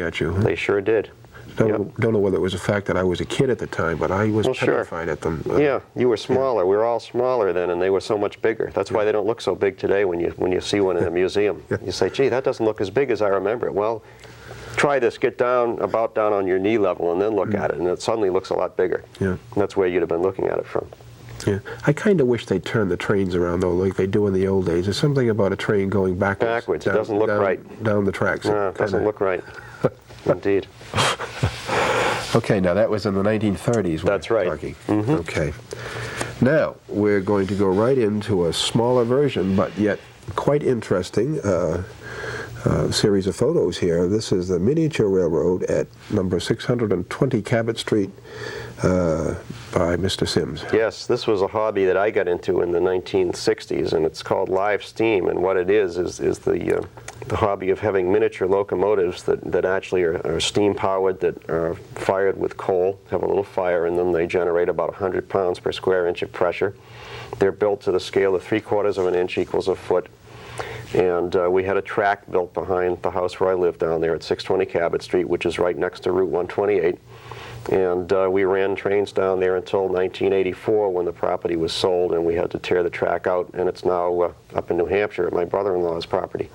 at you. They sure did. Don't know whether it was the fact that I was a kid at the time, but I was petrified at them. Yeah, you were smaller. We were all smaller then, and they were so much bigger. That's why they don't look so big today when you see one in a museum. You say, gee, that doesn't look as big as I remember it. Well, try this. Get down on your knee level and then look at it, and it suddenly looks a lot bigger. Yeah. And that's where you'd have been looking at it from. Yeah, I kind of wish they'd turn the trains around, though, like they do in the old days. There's something about a train going backwards. It doesn't look right. Down the tracks. No, it doesn't look right. Indeed. Okay, now that was in the 1930s. That's right. Okay. Now, we're going to go right into a smaller version, but yet quite interesting series of photos here. This is the miniature railroad at number 620 Cabot Street by Mr. Symmes. Yes, this was a hobby that I got into in the 1960s, and it's called live steam, and what it is the hobby of having miniature locomotives that actually are steam powered, that are fired with coal, have a little fire in them. They generate about 100 pounds per square inch of pressure. They're built to the scale of 3/4 of an inch equals a foot. And we had a track built behind the house where I lived down there at 620 Cabot Street, which is right next to Route 128. And we ran trains down there until 1984 when the property was sold and we had to tear the track out, and it's now up in New Hampshire at my brother-in-law's property.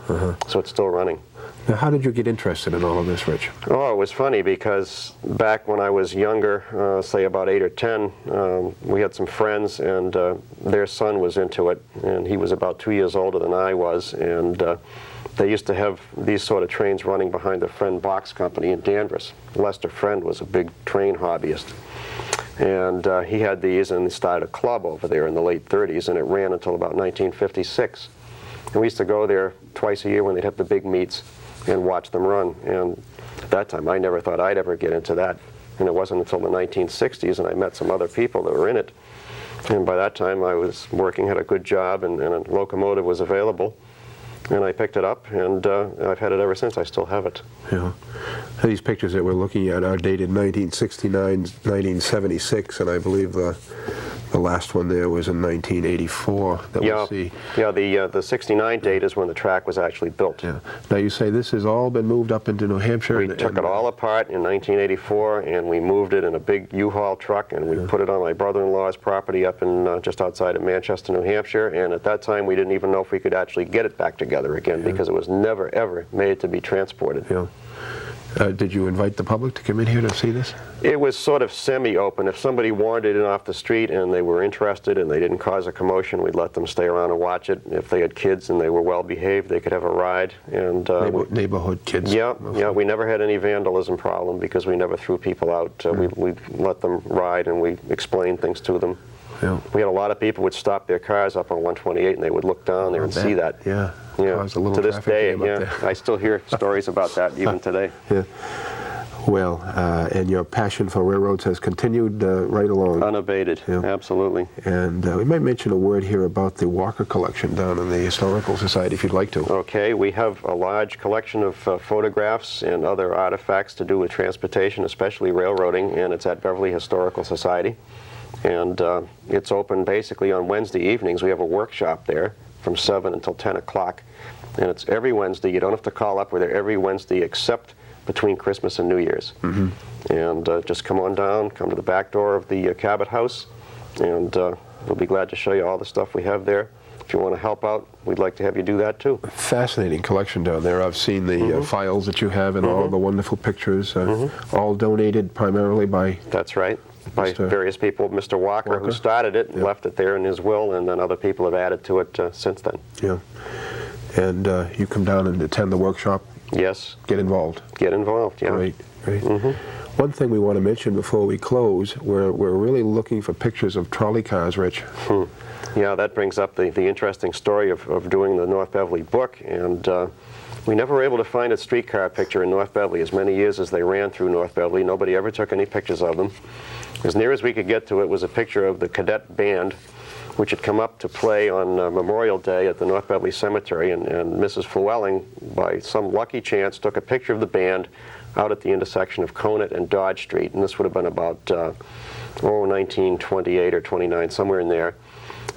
So it's still running. Now, how did you get interested in all of this, Rich? Oh, it was funny because back when I was younger, say about 8 or 10, we had some friends, and their son was into it, and he was about 2 years older than I was, and they used to have these sort of trains running behind the Friend Box Company in Danvers. Lester Friend was a big train hobbyist, and he had these, and he started a club over there in the late 30s, and it ran until about 1956. And we used to go there twice a year when they'd have the big meets and watch them run. And at that time, I never thought I'd ever get into that. And it wasn't until the 1960s, and I met some other people that were in it. And by that time, I was working, had a good job, and a locomotive was available. And I picked it up, and I've had it ever since. I still have it. Yeah. These pictures that we're looking at are dated 1969, 1976, and I believe the last one there was in 1984 that we see. Yeah, the 69 date is when the track was actually built. Yeah. Now you say this has all been moved up into New Hampshire? We took it all apart in 1984, and we moved it in a big U-Haul truck, and we put it on my brother-in-law's property up in just outside of Manchester, New Hampshire. And at that time, we didn't even know if we could actually get it back together again because it was never, ever made to be transported. Yeah. Did you invite the public to come in here to see this? It was sort of semi-open. If somebody wandered in off the street and they were interested and they didn't cause a commotion, we'd let them stay around and watch it. If they had kids and they were well behaved, they could have a ride. And neighborhood kids. Yeah, we never had any vandalism problem because we never threw people out. We let them ride and we explained things to them. Yeah. We had a lot of people would stop their cars up on 128 and they would look down there and see that. Yeah. Yeah. To this day, I still hear stories about that even today. Yeah. Well, and your passion for railroads has continued right along. Unabated, absolutely. And we might mention a word here about the Walker collection down in the Historical Society, if you'd like to. Okay, we have a large collection of photographs and other artifacts to do with transportation, especially railroading, and it's at Beverly Historical Society. And it's open basically on Wednesday evenings. We have a workshop there from 7 until 10 o'clock. And it's every Wednesday. You don't have to call up. We're there every Wednesday except between Christmas and New Year's. And just come on down, come to the back door of the Cabot house, and we'll be glad to show you all the stuff we have there. If you want to help out, we'd like to have you do that too. Fascinating collection down there. I've seen the files that you have and all the wonderful pictures, all donated primarily by... That's right. By various people. Mr. Walker, who started it, left it there in his will, and then other people have added to it since then. Yeah. And you come down and attend the workshop? Yes. Get involved? Get involved, yeah. Great, great. One thing we want to mention before we close, we're really looking for pictures of trolley cars, Rich. Yeah, that brings up the interesting story of doing the North Beverly book, and we never were able to find a streetcar picture in North Beverly. As many years as they ran through North Beverly, nobody ever took any pictures of them. As near as we could get to it was a picture of the cadet band, which had come up to play on Memorial Day at the North Beverly Cemetery, and Mrs. Flewelling, by some lucky chance, took a picture of the band out at the intersection of Conant and Dodge Street, and this would have been about 1928 or 29, somewhere in there,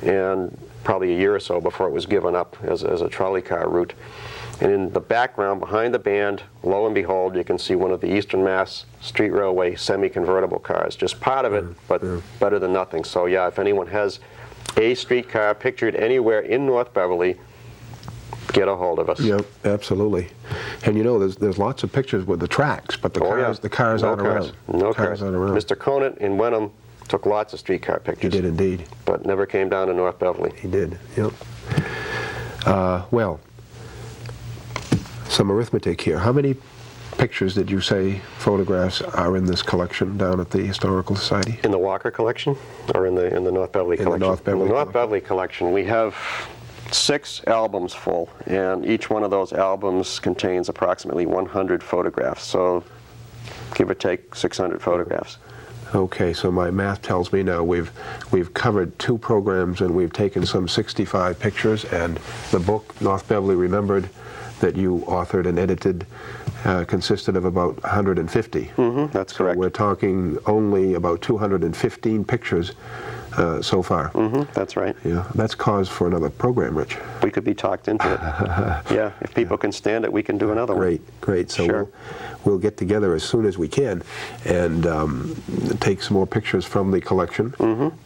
and probably a year or so before it was given up as a trolley car route. And in the background, behind the band, lo and behold, you can see one of the Eastern Mass Street Railway semi-convertible cars. Just part of it, but better than nothing. So yeah, if anyone has a streetcar pictured anywhere in North Beverly, get a hold of us. Yep, absolutely. And you know, there's lots of pictures with the tracks, but the cars no aren't around. No cars. Aren't around. Mr. Conant in Wenham took lots of streetcar pictures. He did indeed. But never came down to North Beverly. He did, yep. Well, some arithmetic here. How many pictures did you say, photographs, are in this collection down at the Historical Society? In the Walker collection, or in the North Beverly collection? The North Beverly in the North Beverly collection, we have 6 albums full, and each one of those albums contains approximately 100 photographs. So, give or take 600 photographs. Okay, so my math tells me now we've covered 2 programs and we've taken some 65 pictures, and the book North Beverly Remembered that you authored and edited consisted of about 150. That's correct. So we're talking only about 215 pictures so far. That's right. Yeah, that's cause for another program, Rich. We could be talked into it. Yeah, if people can stand it, we can do another one. Great. So sure. we'll get together as soon as we can and take some more pictures from the collection,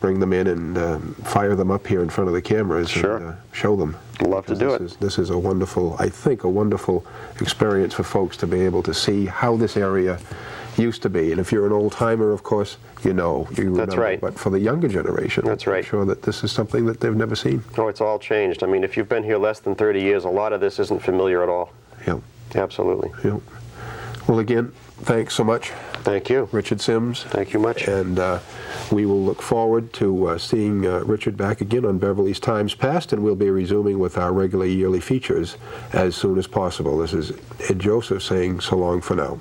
bring them in and fire them up here in front of the cameras and show them. Love to do it. This is a wonderful, I think, a wonderful experience for folks to be able to see how this area used to be. And if you're an old-timer, of course, you remember. That's right. But for the younger generation, that's right. I'm sure that this is something that they've never seen. Oh, it's all changed. I mean, if you've been here less than 30 years, a lot of this isn't familiar at all. Yep. Absolutely. Yep. Well, again, thanks so much. Thank you. Richard Symmes. Thank you much. And we will look forward to seeing Richard back again on Beverly's Times Past, and we'll be resuming with our regular yearly features as soon as possible. This is Ed Joseph saying so long for now.